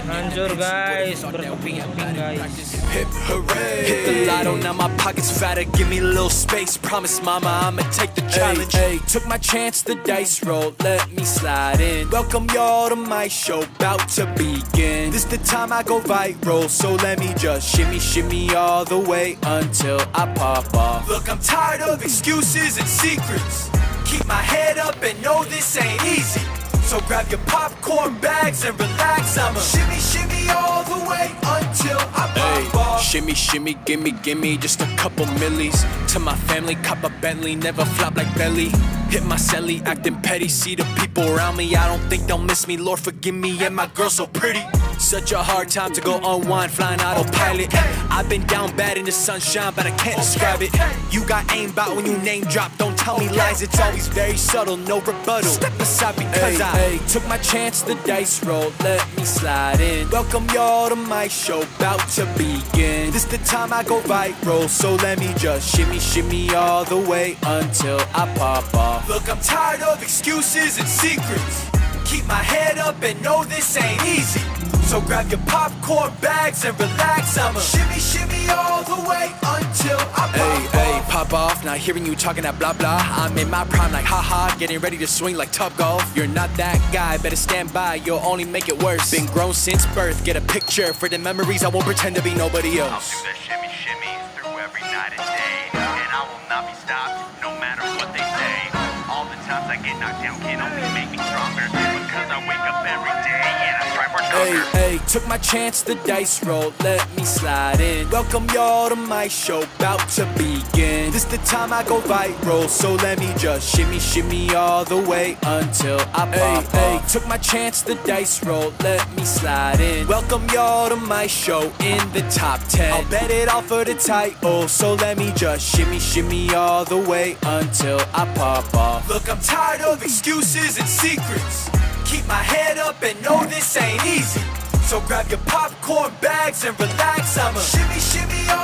Lanjut guys, berkeping-keping guys. Hip hooray! Hit the lotto, now my pockets fatter. Give me a little space. Promise mama I'ma take the challenge. Hey, took my chance, the dice rolled. Let me slide in. Welcome y'all to my show, about to begin. This the time I go viral, so let me just shimmy, shimmy all the way until I pop off. Look, I'm tired of excuses and secrets. Keep my head up and know this ain't easy. So grab your popcorn bags and relax. I'ma shimmy, shimmy all the way until I pop off. Shimmy, shimmy, gimme just a couple millies. To my family, cop a Bentley, never flop like belly. Hit my celly, acting petty, see the people around me. I don't think they'll miss me, Lord forgive me, and my girl so pretty. Such a hard time to go unwind, flying autopilot. I've been down bad in the sunshine, but I can't describe it. You got aimbot when you name drop, don't tell me lies. It's always very subtle, no rebuttal. Step aside because I took my chance, the dice rolled. Let me slide in. Welcome y'all to my show, about to begin. This the time I go viral, so let me just shimmy, shimmy all the way until I pop off. Look, I'm tired of excuses and secrets. Keep my head up and know this ain't easy. So grab your popcorn bags and relax. I'ma shimmy, shimmy all the way until I pop off. Pop off, not hearing you talking that blah blah. I'm in my prime like haha, getting ready to swing like Top Golf. You're not that guy, better stand by, you'll only make it worse. Been grown since birth, get a picture for the memories, I won't pretend to be nobody I'll else. do that shimmy shimmy through every night and day, and I will not be stopped no matter what they say. All the times I get knocked down can only make me stronger, because I wake up every day and I strive for stronger. Hey, took my chance, the dice rolled, let me slide in. Welcome y'all to my show, about to begin. This the time I go viral, so let me just shimmy, shimmy all the way until I pop off. Took my chance, the dice rolled, let me slide in. Welcome y'all to my show in the top 10. I'll bet it all for the title, so let me just shimmy, shimmy all the way until I pop off. Look, I'm tired of excuses and secrets. Keep my head up and know this ain't easy. So grab your popcorn bags and relax. I'ma shimmy, shimmy all